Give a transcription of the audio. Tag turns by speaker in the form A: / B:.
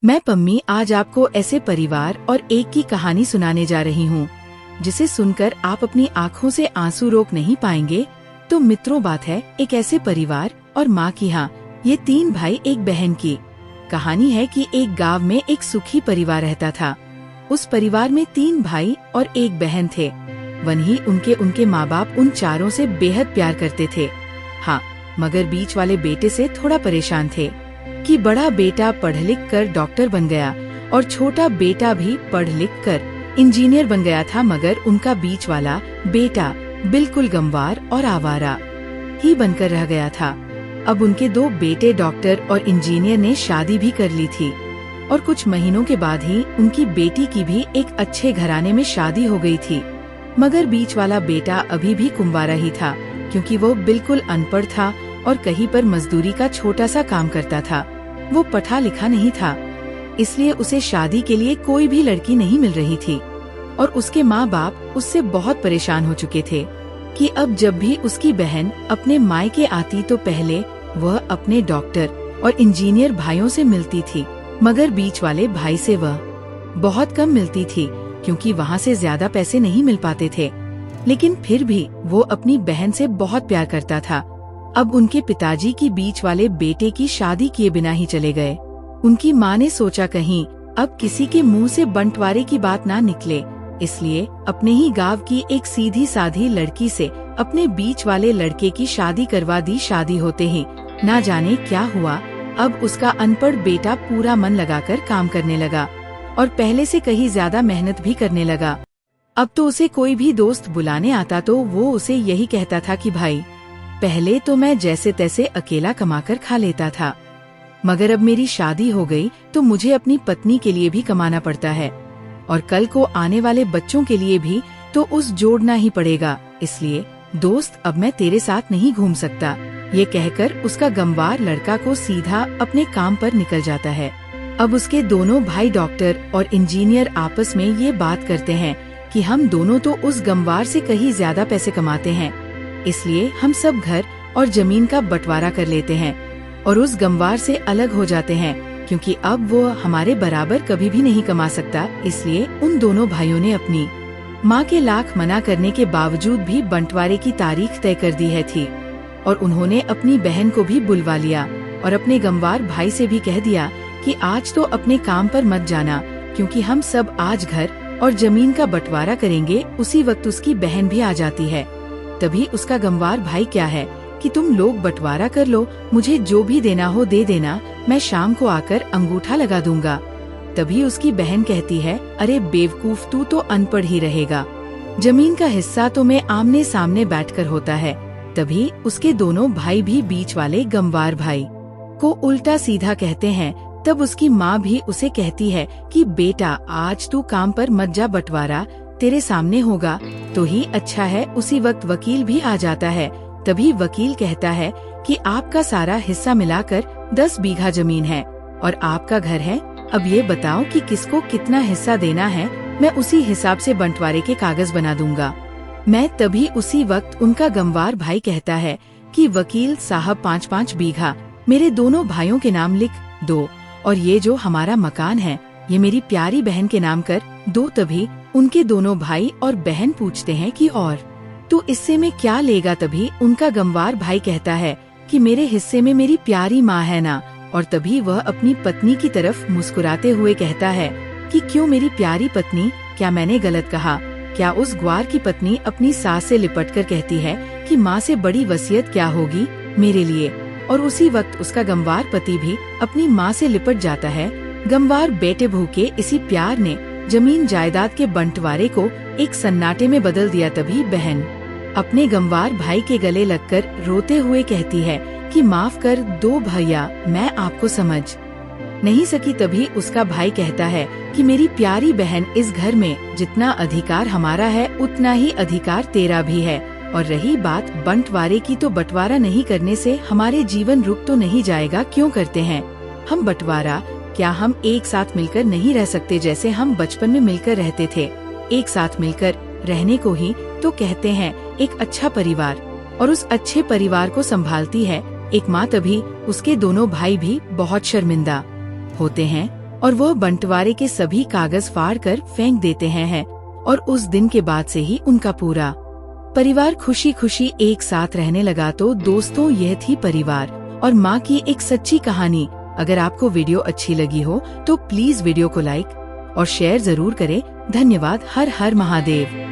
A: मैं पम्मी आज आपको ऐसे परिवार और एक की कहानी सुनाने जा रही हूँ जिसे सुनकर आप अपनी आँखों से आंसू रोक नहीं पाएंगे। तो मित्रों, बात है एक ऐसे परिवार और माँ की। हाँ, ये 3 भाई एक बहन की कहानी है कि एक गांव में एक सुखी परिवार रहता था। उस परिवार में 3 भाई और एक बहन थे। वहीं उनके माँ बाप उन चारों से बेहद प्यार करते थे। हाँ, मगर बीच वाले बेटे से थोड़ा परेशान थे कि बड़ा बेटा पढ़ लिख कर डॉक्टर बन गया और छोटा बेटा भी पढ़ लिख कर इंजीनियर बन गया था, मगर उनका बीच वाला बेटा बिल्कुल गंवार और आवारा ही बनकर रह गया था। अब उनके 2 बेटे डॉक्टर और इंजीनियर ने शादी भी कर ली थी और कुछ महीनों के बाद ही उनकी बेटी की भी एक अच्छे घराने में शादी हो गई थी। मगर बीच वाला बेटा अभी भी कुंवारा ही था, क्योंकि वो बिल्कुल अनपढ़ था और कहीं पर मजदूरी का छोटा सा काम करता था। वो पढ़ा लिखा नहीं था, इसलिए उसे शादी के लिए कोई भी लड़की नहीं मिल रही थी और उसके माँ बाप उससे बहुत परेशान हो चुके थे कि अब जब भी उसकी बहन अपने मायके आती तो पहले वह अपने डॉक्टर और इंजीनियर भाइयों से मिलती थी, मगर बीच वाले भाई से वह बहुत कम मिलती थी, क्योंकि वहाँ से ज्यादा पैसे नहीं मिल पाते थे। लेकिन फिर भी वो अपनी बहन से बहुत प्यार करता था। अब उनके पिताजी की बीच वाले बेटे की शादी किए बिना ही चले गए। उनकी माँ ने सोचा कहीं अब किसी के मुंह से बंटवारे की बात ना निकले, इसलिए अपने ही गांव की एक सीधी साधी लड़की से अपने बीच वाले लड़के की शादी करवा दी। शादी होते ही ना जाने क्या हुआ, अब उसका अनपढ़ बेटा पूरा मन लगाकर काम करने लगा और पहले से कहीं ज्यादा मेहनत भी करने लगा। अब तो उसे कोई भी दोस्त बुलाने आता तो वो उसे यही कहता था कि भाई, पहले तो मैं जैसे तैसे अकेला कमाकर खा लेता था, मगर अब मेरी शादी हो गई तो मुझे अपनी पत्नी के लिए भी कमाना पड़ता है और कल को आने वाले बच्चों के लिए भी तो उस जोड़ना ही पड़ेगा। इसलिए दोस्त, अब मैं तेरे साथ नहीं घूम सकता। ये कहकर उसका गंवार लड़का को सीधा अपने काम पर निकल जाता है। अब उसके दोनों भाई डॉक्टर और इंजीनियर आपस में ये बात करते हैं कि हम दोनों तो उस गंवार से कहीं ज्यादा पैसे कमाते हैं, इसलिए हम सब घर और जमीन का बंटवारा कर लेते हैं और उस गंवार से अलग हो जाते हैं, क्योंकि अब वो हमारे बराबर कभी भी नहीं कमा सकता। इसलिए उन दोनों भाइयों ने अपनी माँ के लाख मना करने के बावजूद भी बंटवारे की तारीख तय कर दी है थी और उन्होंने अपनी बहन को भी बुलवा लिया और अपने गंवार भाई से भी कह दिया कि आज तो अपने काम पर मत जाना, क्योंकि हम सब आज घर और जमीन का बंटवारा करेंगे। उसी वक्त उसकी बहन भी आ जाती है। तभी उसका गंवार भाई क्या है कि तुम लोग बंटवारा कर लो, मुझे जो भी देना हो दे देना, मैं शाम को आकर अंगूठा लगा दूंगा। तभी उसकी बहन कहती है, अरे बेवकूफ, तू तो अनपढ़ ही रहेगा, जमीन का हिस्सा तो मैं आमने सामने बैठकर होता है। तभी उसके दोनों भाई भी बीच वाले गंवार भाई को उल्टा सीधा कहते हैं। तब उसकी माँ भी उसे कहती है कि बेटा, आज तू काम पर मत जा, बंटवारा तेरे सामने होगा तो ही अच्छा है। उसी वक्त वकील भी आ जाता है। तभी वकील कहता है कि आपका सारा हिस्सा मिलाकर 10 बीघा जमीन है और आपका घर है। अब ये बताओ कि किसको कितना हिस्सा देना है, मैं उसी हिसाब से बंटवारे के कागज बना दूंगा मैं। तभी उसी वक्त उनका गंवार भाई कहता है कि वकील साहब, 5-5 बीघा मेरे दोनों भाइयों के नाम लिख दो और ये जो हमारा मकान है ये मेरी प्यारी बहन के नाम कर दो। तभी उनके दोनों भाई और बहन पूछते हैं कि और तू इससे में क्या लेगा। तभी उनका गंवार भाई कहता है कि मेरे हिस्से में मेरी प्यारी माँ है ना। और तभी वह अपनी पत्नी की तरफ मुस्कुराते हुए कहता है कि क्यों मेरी प्यारी पत्नी, क्या मैंने गलत कहा? क्या उस ग्वार की पत्नी अपनी सास से लिपटकर कहती है कि माँ से बड़ी वसीयत क्या होगी मेरे लिए। और उसी वक्त उसका गंवार पति भी अपनी माँ से लिपट जाता है। गंवार बेटे भूखे इसी प्यार ने जमीन जायदाद के बंटवारे को एक सन्नाटे में बदल दिया। तभी बहन अपने गंवार भाई के गले लगकर रोते हुए कहती है कि माफ कर दो भैया, मैं आपको समझ नहीं सकी। तभी उसका भाई कहता है कि मेरी प्यारी बहन, इस घर में जितना अधिकार हमारा है उतना ही अधिकार तेरा भी है। और रही बात बंटवारे की, तो बंटवारा नहीं करने से हमारे जीवन रुक तो नहीं जाएगा। क्यों करते हैं हम बंटवारा? क्या हम एक साथ मिलकर नहीं रह सकते जैसे हम बचपन में मिलकर रहते थे? एक साथ मिलकर रहने को ही तो कहते हैं एक अच्छा परिवार। और उस अच्छे परिवार को संभालती है एक माँ। तभी उसके दोनों भाई भी बहुत शर्मिंदा होते हैं और वह बंटवारे के सभी कागज फाड़ कर फेंक देते हैं और उस दिन के बाद से ही उनका पूरा परिवार खुशी खुशी एक साथ रहने लगा। तो दोस्तों, यह थी परिवार और माँ की एक सच्ची कहानी। अगर आपको वीडियो अच्छी लगी हो तो प्लीज वीडियो को लाइक और शेयर जरूर करें। धन्यवाद। हर हर महादेव।